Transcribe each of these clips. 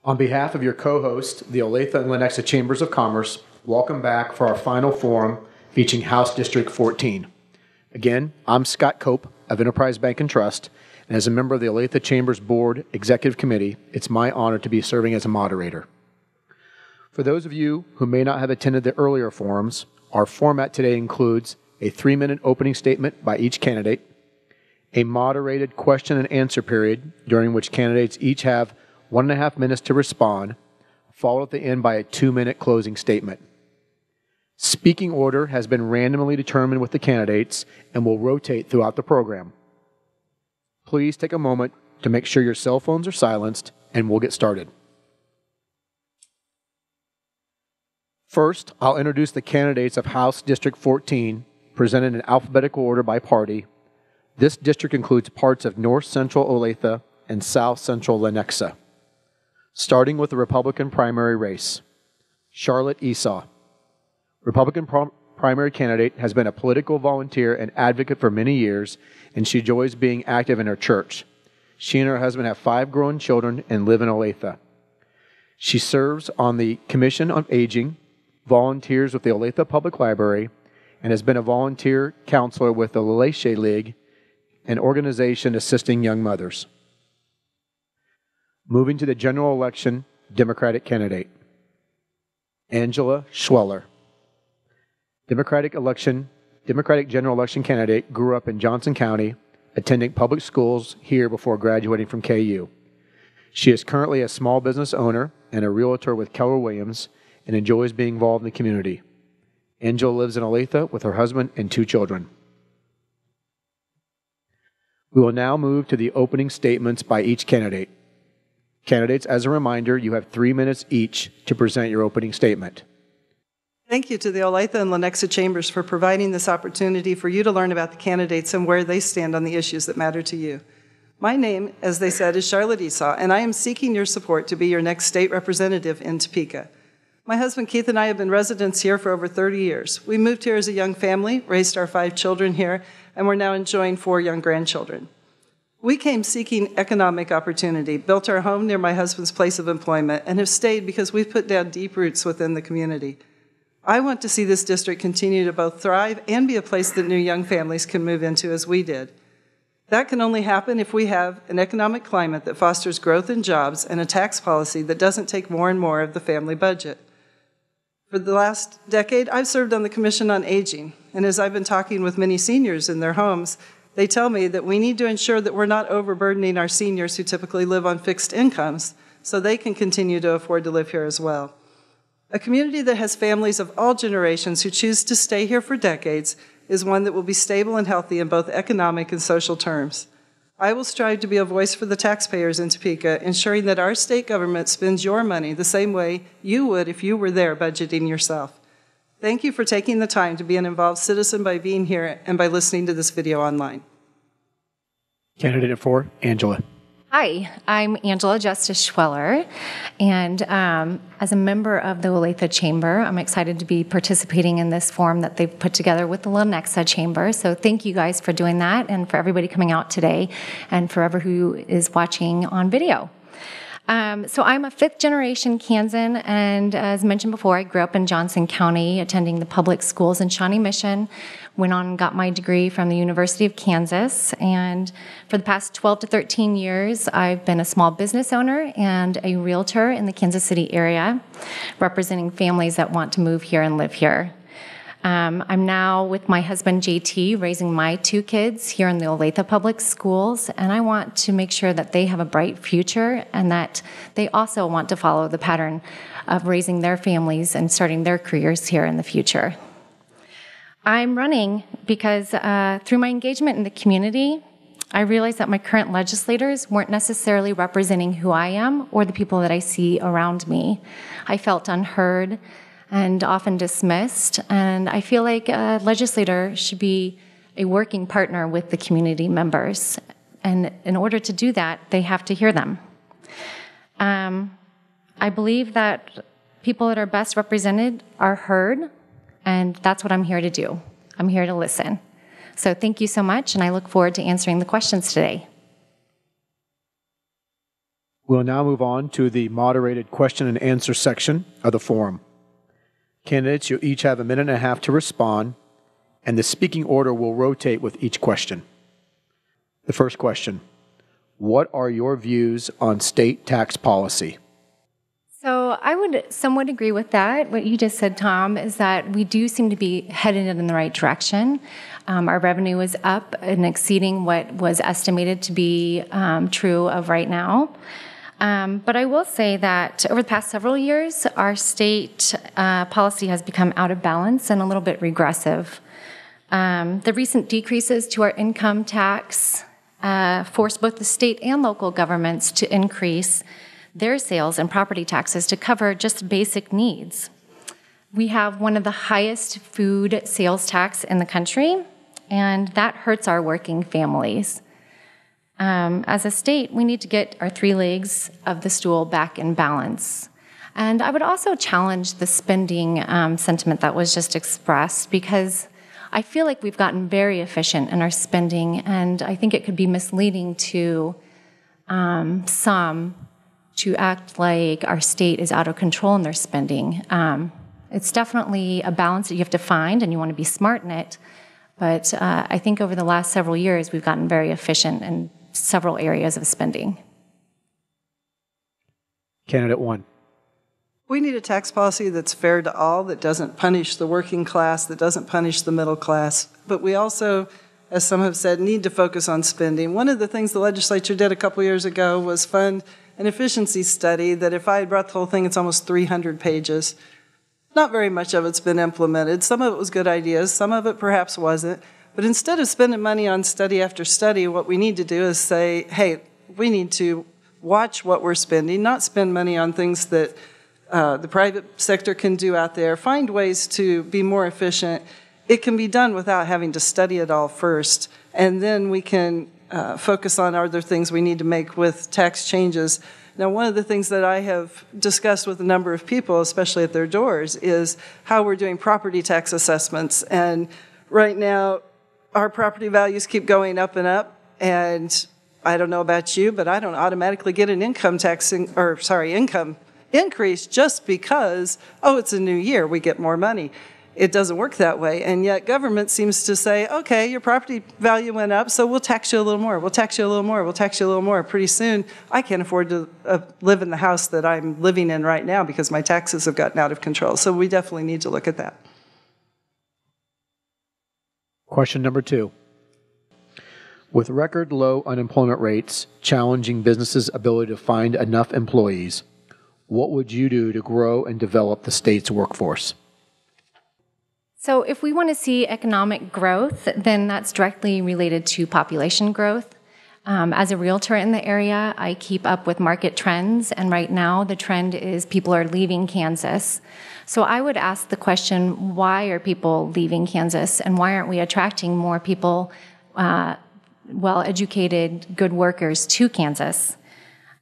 On behalf of your co-host, the Olathe and Lenexa Chambers of Commerce, welcome back for our final forum featuring House District 14. Again, I'm Scott Cope of Enterprise Bank and Trust, and as a member of the Olathe Chambers Board Executive Committee, it's my honor to be serving as a moderator. For those of you who may not have attended the earlier forums, our format today includes a 3-minute opening statement by each candidate, a moderated question and answer period during which candidates each have 1.5 minutes to respond, followed at the end by a 2-minute closing statement. Speaking order has been randomly determined with the candidates and will rotate throughout the program. Please take a moment to make sure your cell phones are silenced, and we'll get started. First, I'll introduce the candidates of House District 14, presented in alphabetical order by party. This district includes parts of North Central Olathe and South Central Lenexa. Starting with the Republican primary race. Charlotte Esau. Republican primary candidate, has been a political volunteer and advocate for many years, and she enjoys being active in her church. She and her husband have 5 grown children and live in Olathe. She serves on the Commission on Aging, volunteers with the Olathe Public Library, and has been a volunteer counselor with the Leleche League, an organization assisting young mothers. Moving to the general election Democratic candidate. Angela Schweller. Democratic general election candidate, grew up in Johnson County, attending public schools here before graduating from KU. She is currently a small business owner and a realtor with Keller Williams and enjoys being involved in the community. Angela lives in Olathe with her husband and 2 children. We will now move to the opening statements by each candidate. Candidates, as a reminder, you have 3 minutes each to present your opening statement. Thank you to the Olathe and Lenexa Chambers for providing this opportunity for you to learn about the candidates and where they stand on the issues that matter to you. My name, as they said, is Charlotte Esau, and I am seeking your support to be your next state representative in Topeka. My husband Keith and I have been residents here for over 30 years. We moved here as a young family, raised our 5 children here, and we're now enjoying 4 young grandchildren. We came seeking economic opportunity, built our home near my husband's place of employment, and have stayed because we've put down deep roots within the community. I want to see this district continue to both thrive and be a place that new young families can move into as we did. That can only happen if we have an economic climate that fosters growth in jobs and a tax policy that doesn't take more and more of the family budget. For the last decade, I've served on the Commission on Aging, and as I've been talking with many seniors in their homes, they tell me that we need to ensure that we're not overburdening our seniors who typically live on fixed incomes so they can continue to afford to live here as well. A community that has families of all generations who choose to stay here for decades is one that will be stable and healthy in both economic and social terms. I will strive to be a voice for the taxpayers in Topeka, ensuring that our state government spends your money the same way you would if you were there budgeting yourself. Thank you for taking the time to be an involved citizen by being here and by listening to this video online. Candidate 4, Angela. Hi, I'm Angela Justice Schweller, and as a member of the Olathe Chamber, I'm excited to be participating in this forum that they've put together with the Lenexa Chamber. So thank you guys for doing that, and for everybody coming out today, and for everyone who is watching on video. So I'm a 5th-generation Kansan, and as mentioned before, I grew up in Johnson County, attending the public schools in Shawnee Mission, went on and got my degree from the University of Kansas, and for the past 12 to 13 years, I've been a small business owner and a realtor in the Kansas City area, representing families that want to move here and live here. I'm now with my husband JT raising my 2 kids here in the Olathe Public Schools, and I want to make sure that they have a bright future and that they also want to follow the pattern of raising their families and starting their careers here in the future. I'm running because through my engagement in the community, I realized that my current legislators weren't necessarily representing who I am or the people that I see around me. I felt unheard and often dismissed, and I feel like a legislator should be a working partner with the community members, and in order to do that, they have to hear them. I believe that people that are best represented are heard, and that's what I'm here to do. I'm here to listen. So thank you so much, and I look forward to answering the questions today. We'll now move on to the moderated question and answer section of the forum. Candidates, you'll each have a minute and a half to respond, and the speaking order will rotate with each question. The first question: what are your views on state tax policy? So I would somewhat agree with that. What you just said, Tom, is that we do seem to be headed in the right direction. Our revenue is up and exceeding what was estimated to be true of right now. But I will say that over the past several years, our state policy has become out of balance and a little bit regressive. The recent decreases to our income tax forced both the state and local governments to increase their sales and property taxes to cover just basic needs. We have one of the highest food sales tax in the country, and that hurts our working families. As a state, we need to get our three legs of the stool back in balance. And I would also challenge the spending sentiment that was just expressed, because I feel like we've gotten very efficient in our spending, and I think it could be misleading to some to act like our state is out of control in their spending. It's definitely a balance that you have to find, and you want to be smart in it. But I think over the last several years, we've gotten very efficient in several areas of spending. Candidate 1. We need a tax policy that's fair to all, that doesn't punish the working class, that doesn't punish the middle class. But we also, as some have said, need to focus on spending. One of the things the legislature did a couple years ago was fund an efficiency study that, if I had brought the whole thing, it's almost 300 pages. Not very much of it's been implemented. Some of it was good ideas, some of it perhaps wasn't. But instead of spending money on study after study, what we need to do is say, hey, we need to watch what we're spending, not spend money on things that the private sector can do out there, find ways to be more efficient. It can be done without having to study it all first, and then we can focus on other things we need to make with tax changes. Now, one of the things that I have discussed with a number of people, especially at their doors, is how we're doing property tax assessments. And right now, our property values keep going up and up, and I don't know about you, but I don't automatically get an income increase just because, it's a new year, we get more money. It doesn't work that way, and yet government seems to say, okay, your property value went up, so we'll tax you a little more, we'll tax you a little more, we'll tax you a little more. Pretty soon, I can't afford to live in the house that I'm living in right now because my taxes have gotten out of control. So we definitely need to look at that. Question number 2. With record low unemployment rates challenging businesses' ability to find enough employees, what would you do to grow and develop the state's workforce? So if we want to see economic growth, then that's directly related to population growth. As a realtor in the area, I keep up with market trends, and right now the trend is people are leaving Kansas. So I would ask the question, why are people leaving Kansas, and why aren't we attracting more people, well-educated, good workers to Kansas?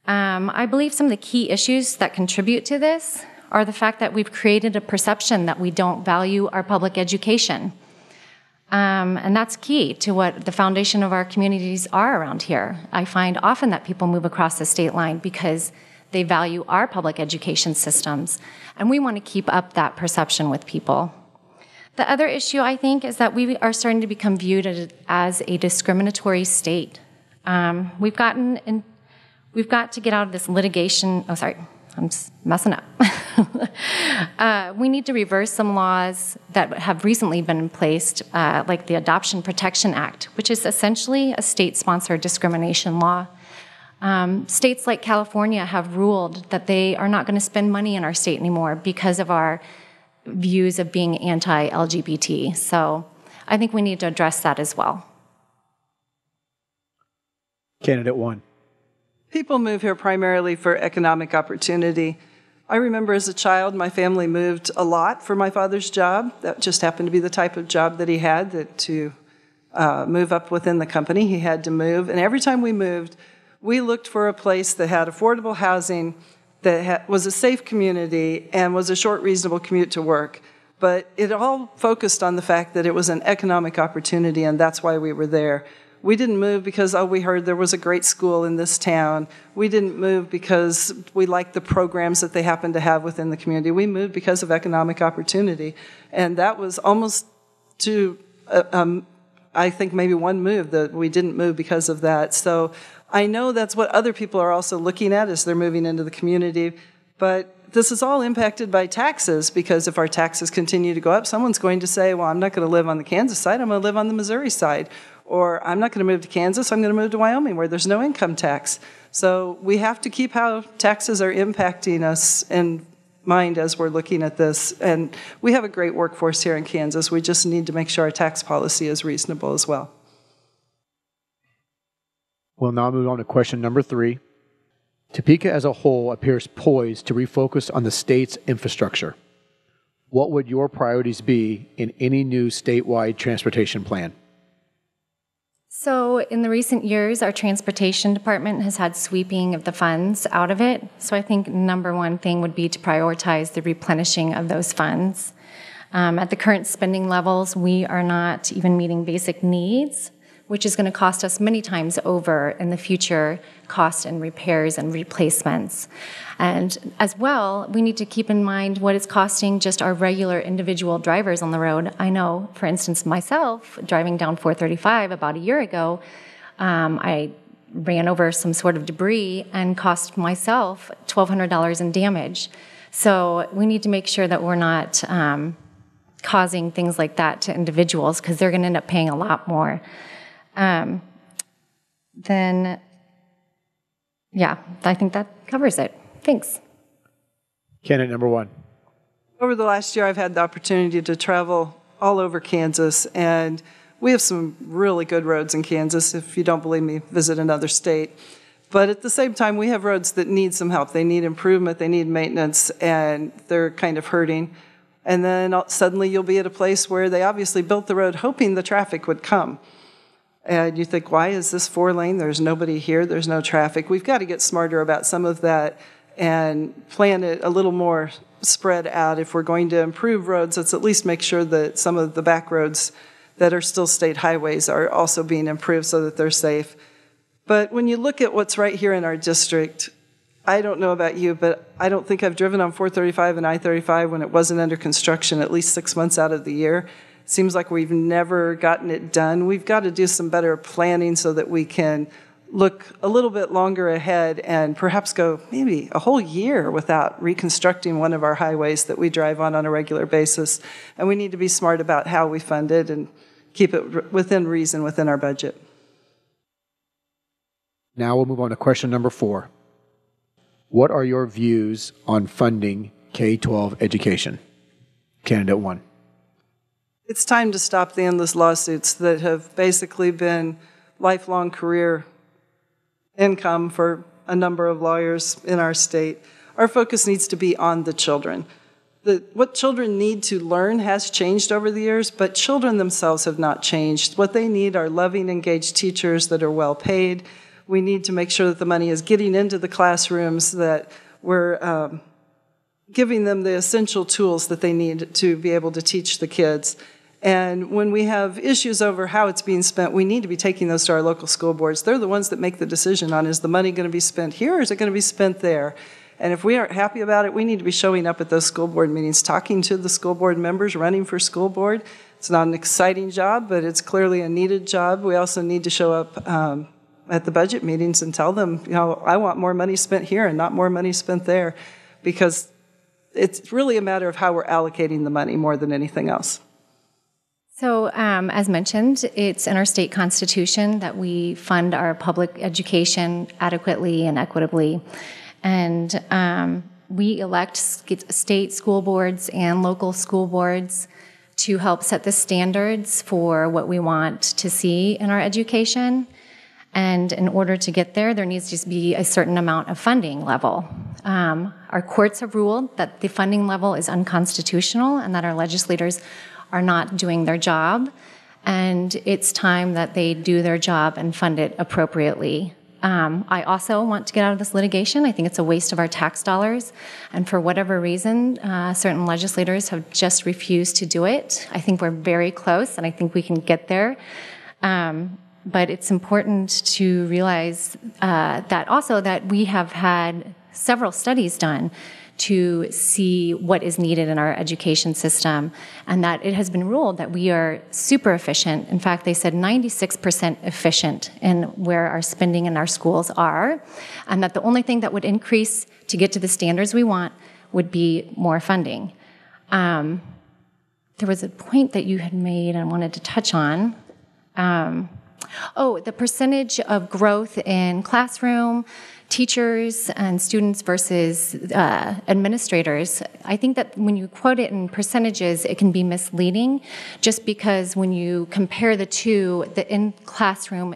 I believe some of the key issues that contribute to this are the fact that we've created a perception that we don't value our public education. And that's key to what the foundation of our communities are around here. I find often that people move across the state line because they value our public education systems, and we want to keep up that perception with people. The other issue, I think, is that we are starting to become viewed as a discriminatory state. We've got to get out of this litigation. Oh, sorry. I'm just messing up. We need to reverse some laws that have recently been placed, like the Adoption Protection Act, which is essentially a state-sponsored discrimination law. States like California have ruled that they are not going to spend money in our state anymore because of our views of being anti-LGBT. So I think we need to address that as well. Candidate 1. People move here primarily for economic opportunity. I remember as a child, my family moved a lot for my father's job. That just happened to be the type of job that he had, that to move up within the company, he had to move. And every time we moved, we looked for a place that had affordable housing, that was a safe community, and was a short, reasonable commute to work. But it all focused on the fact that it was an economic opportunity, and that's why we were there. We didn't move because, oh, we heard there was a great school in this town. We didn't move because we liked the programs that they happen to have within the community. We moved because of economic opportunity. And that was almost to, I think, maybe one move that we didn't move because of that. So I know that's what other people are also looking at as they're moving into the community. But this is all impacted by taxes, because if our taxes continue to go up, someone's going to say, well, I'm not going to live on the Kansas side, I'm going to live on the Missouri side. Or I'm not going to move to Kansas, I'm going to move to Wyoming where there's no income tax. So we have to keep how taxes are impacting us in mind as we're looking at this. And we have a great workforce here in Kansas. We just need to make sure our tax policy is reasonable as well. We'll now move on to question number 3. Topeka as a whole appears poised to refocus on the state's infrastructure. What would your priorities be in any new statewide transportation plan? So in the recent years, our transportation department has had sweeping of the funds out of it. So I think number one thing would be to prioritize the replenishing of those funds. At the current spending levels, we are not even meeting basic needs, which is going to cost us many times over in the future cost and repairs and replacements. And as well, we need to keep in mind what it's costing just our regular individual drivers on the road. I know, for instance, myself, driving down 435 about a year ago, I ran over some sort of debris and cost myself $1,200 in damage. So we need to make sure that we're not causing things like that to individuals, because they're going to end up paying a lot more. Then, yeah, I think that covers it. Thanks. Candidate number 1. Over the last year, I've had the opportunity to travel all over Kansas, and we have some really good roads in Kansas. If you don't believe me, visit another state. But at the same time, we have roads that need some help. They need improvement, they need maintenance, and they're kind of hurting. And then suddenly you'll be at a place where they obviously built the road hoping the traffic would come. And you think, why is this 4-lane? There's nobody here. There's no traffic. We've got to get smarter about some of that and plan it a little more spread out. If we're going to improve roads, let's at least make sure that some of the back roads that are still state highways are also being improved so that they're safe. But when you look at what's right here in our district, I don't know about you, but I don't think I've driven on 435 and I-35 when it wasn't under construction at least 6 months out of the year. Seems like we've never gotten it done. We've got to do some better planning so that we can look a little bit longer ahead and perhaps go maybe a whole year without reconstructing one of our highways that we drive on a regular basis. And we need to be smart about how we fund it and keep it within reason within our budget. Now we'll move on to question number 4. What are your views on funding K-12 education? Candidate 1. It's time to stop the endless lawsuits that have basically been lifelong career income for a number of lawyers in our state. Our focus needs to be on the children. What children need to learn has changed over the years, but children themselves have not changed. What they need are loving, engaged teachers that are well paid. We need to make sure that the money is getting into the classrooms, that we're giving them the essential tools that they need to be able to teach the kids. And when we have issues over how it's being spent, we need to be taking those to our local school boards. They're the ones that make the decision on, is the money going to be spent here or is it going to be spent there? And if we aren't happy about it, we need to be showing up at those school board meetings, talking to the school board members, running for school board. It's not an exciting job, but it's clearly a needed job. We also need to show up at the budget meetings and tell them, I want more money spent here and not more money spent there, because it's really a matter of how we're allocating the money more than anything else. So, as mentioned, it's in our state constitution that we fund our public education adequately and equitably. And we elect state school boards and local school boards to help set the standards for what we want to see in our education. And in order to get there, there needs to be a certain amount of funding level. Our courts have ruled that the funding level is unconstitutional and that our legislators are not doing their job, and it's time that they do their job and fund it appropriately. I also want to get out of this litigation. I think it's a waste of our tax dollars, and for whatever reason, certain legislators have just refused to do it. I think we're very close, and I think we can get there. but it's important to realize that also that we have had several studies done to see what is needed in our education system, and that it has been ruled that we are super efficient. In fact, they said 96% efficient in where our spending in our schools are, and that the only thing that would increase to get to the standards we want would be more funding. There was a point that you had made I wanted to touch on. The percentage of growth in classroom, teachers and students versus administrators. I think that when you quote it in percentages, it can be misleading, just because when you compare the two, the in-classroom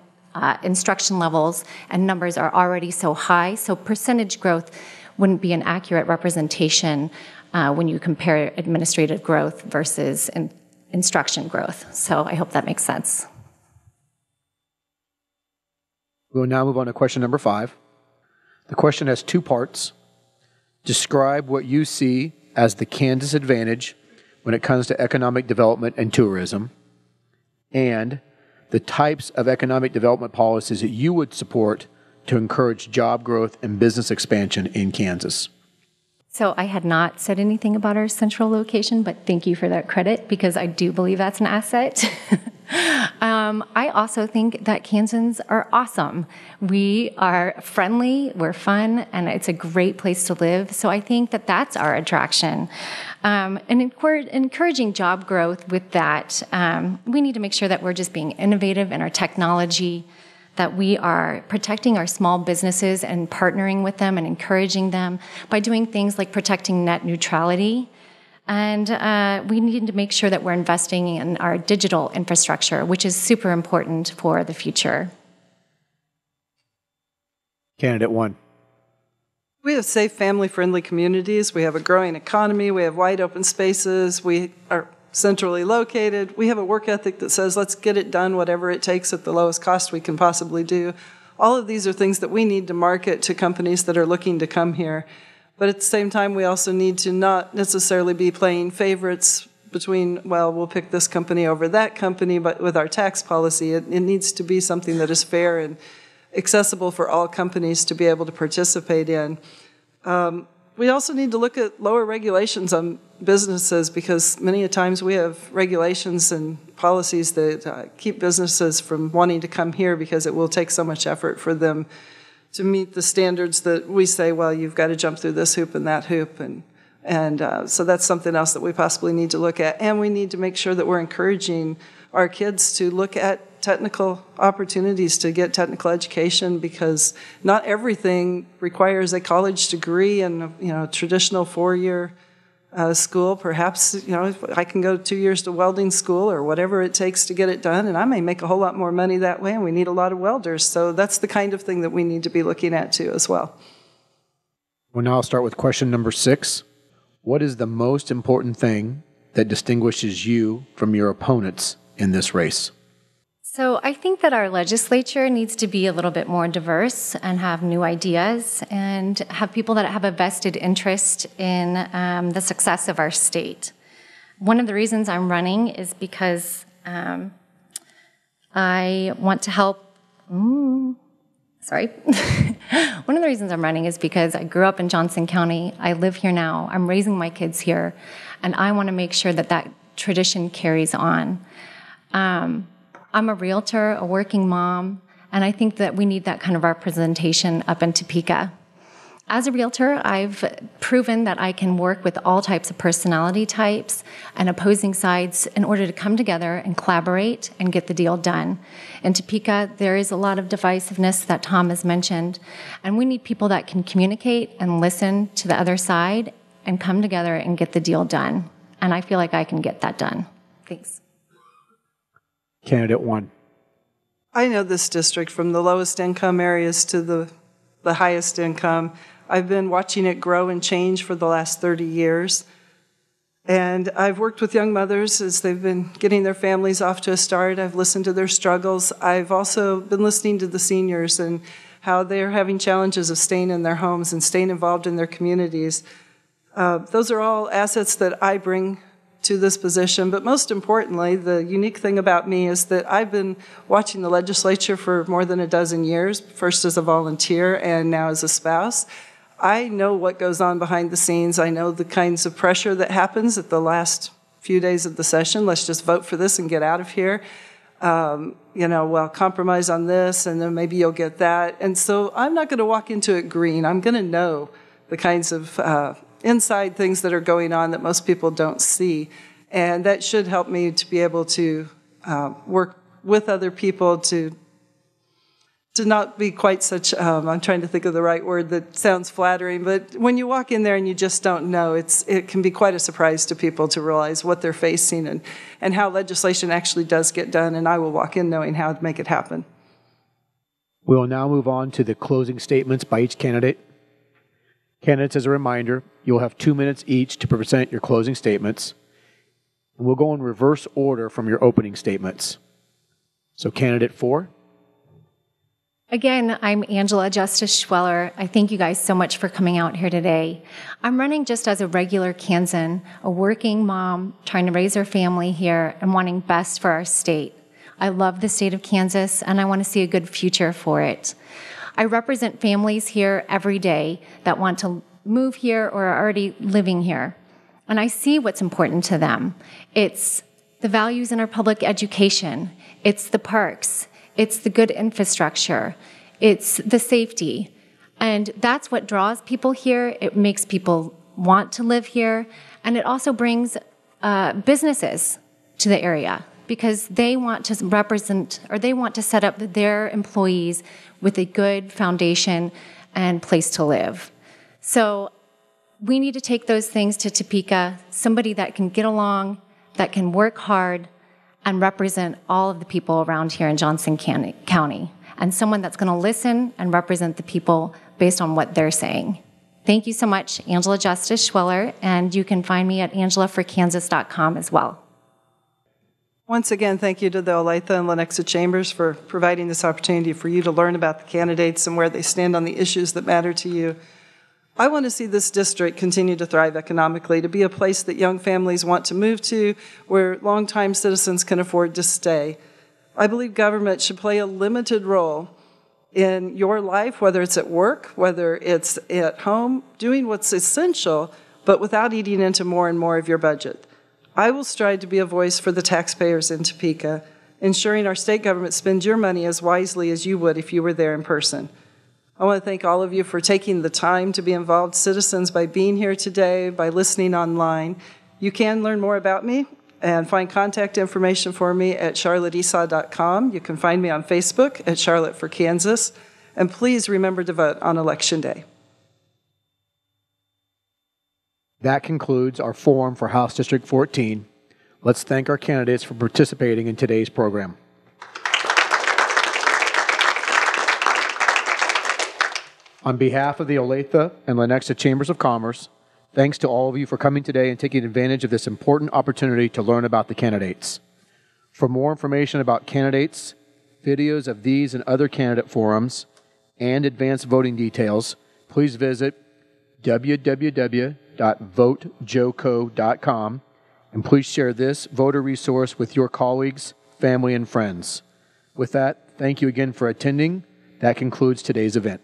instruction levels and numbers are already so high, so percentage growth wouldn't be an accurate representation when you compare administrative growth versus instruction growth. So I hope that makes sense. We'll now move on to question number 5. The question has 2 parts. Describe what you see as the Kansas advantage when it comes to economic development and tourism, and the types of economic development policies that you would support to encourage job growth and business expansion in Kansas. So I had not said anything about our central location, but thank you for that credit, because I do believe that's an asset. I also think that Kansans are awesome. We are friendly, we're fun, and it's a great place to live. So I think that that's our attraction. And encouraging job growth with that, we need to make sure that we're just being innovative in our technology, that we are protecting our small businesses and partnering with them and encouraging them by doing things like protecting net neutrality. And we need to make sure that we're investing in our digital infrastructure, which is super important for the future. Candidate 1. We have safe, family-friendly communities. We have a growing economy. We have wide open spaces. We are centrally located. We have a work ethic that says, let's get it done, whatever it takes at the lowest cost we can possibly do. All of these are things that we need to market to companies that are looking to come here. But at the same time, we also need to not necessarily be playing favorites between, well, we'll pick this company over that company, but with our tax policy, it needs to be something that is fair and accessible for all companies to be able to participate in. We also need to look at lower regulations on businesses, because many a times we have regulations and policies that keep businesses from wanting to come here because it will take so much effort for them to meet the standards that we say, well, you've got to jump through this hoop and that hoop. And so that's something else that we possibly need to look at. And we need to make sure that we're encouraging our kids to look at technical opportunities to get technical education, because not everything requires a college degree and traditional 4-year school. Perhaps I can go 2 years to welding school or whatever it takes to get it done, and I may make a whole lot more money that way, and we need a lot of welders. So that's the kind of thing that we need to be looking at too as well. Well, now I'll start with question number 6. What is the most important thing that distinguishes you from your opponents in this race? So I think that our legislature needs to be a little bit more diverse and have new ideas and have people that have a vested interest in the success of our state. One of the reasons I'm running is because I want to help. One of the reasons I'm running is because I grew up in Johnson County. I live here now. I'm raising my kids here, and I want to make sure that that tradition carries on. I'm a realtor, a working mom, and I think that we need that kind of representation up in Topeka. As a realtor, I've proven that I can work with all types of personality types and opposing sides in order to come together and collaborate and get the deal done. In Topeka, there is a lot of divisiveness that Tom has mentioned, and we need people that can communicate and listen to the other side and come together and get the deal done. And I feel like I can get that done. Thanks. Candidate 1. I know this district from the lowest income areas to the highest income. I've been watching it grow and change for the last 30 years. And I've worked with young mothers as they've been getting their families off to a start. I've listened to their struggles. I've also been listening to the seniors and how they're having challenges of staying in their homes and staying involved in their communities. Those are all assets that I bring to this position. But most importantly, the unique thing about me is that I've been watching the legislature for more than a dozen years, first as a volunteer and now as a spouse. I know what goes on behind the scenes. I know the kinds of pressure that happens at the last few days of the session. Let's just vote for this and get out of here. Compromise on this, and then maybe you'll get that. And so I'm not going to walk into it green. I'm going to know the kinds of inside things that are going on that most people don't see. And that should help me to be able to work with other people to not be quite such, I'm trying to think of the right word that sounds flattering, but when you walk in there and you just don't know, it can be quite a surprise to people to realize what they're facing and how legislation actually does get done, and I will walk in knowing how to make it happen. We will now move on to the closing statements by each candidate. Candidates, as a reminder, you'll have 2 minutes each to present your closing statements. We'll go in reverse order from your opening statements. So, candidate 4. Again, I'm Angela Justice Schweller. I thank you guys so much for coming out here today. I'm running just as a regular Kansan, a working mom trying to raise her family here and wanting best for our state. I love the state of Kansas, and I want to see a good future for it. I represent families here every day that want to move here or are already living here, and I see what's important to them. It's the values in our public education. It's the parks. It's the good infrastructure. It's the safety. And that's what draws people here. It makes people want to live here. And it also brings businesses to the area because they want to represent, or they want to set up their employees with a good foundation and place to live. So we need to take those things to Topeka, somebody that can get along, that can work hard, and represent all of the people around here in Johnson County, and someone that's going to listen and represent the people based on what they're saying. Thank you so much, Angela Justice Schweller, and you can find me at angelaforkansas.com as well. Once again, thank you to the Olathe and Lenexa Chambers for providing this opportunity for you to learn about the candidates and where they stand on the issues that matter to you. I want to see this district continue to thrive economically, to be a place that young families want to move to, where longtime citizens can afford to stay. I believe government should play a limited role in your life, whether it's at work, whether it's at home, doing what's essential, but without eating into more and more of your budget. I will strive to be a voice for the taxpayers in Topeka, ensuring our state government spends your money as wisely as you would if you were there in person. I want to thank all of you for taking the time to be involved citizens by being here today, by listening online. You can learn more about me and find contact information for me at charlotteesau.com. You can find me on Facebook at Charlotte for Kansas. And please remember to vote on Election Day. That concludes our forum for House District 14. Let's thank our candidates for participating in today's program. On behalf of the Olathe and Lenexa Chambers of Commerce, thanks to all of you for coming today and taking advantage of this important opportunity to learn about the candidates. For more information about candidates, videos of these and other candidate forums, and advanced voting details, please visit www.votejoco.com, and please share this voter resource with your colleagues, family, and friends. With that, thank you again for attending. That concludes today's event.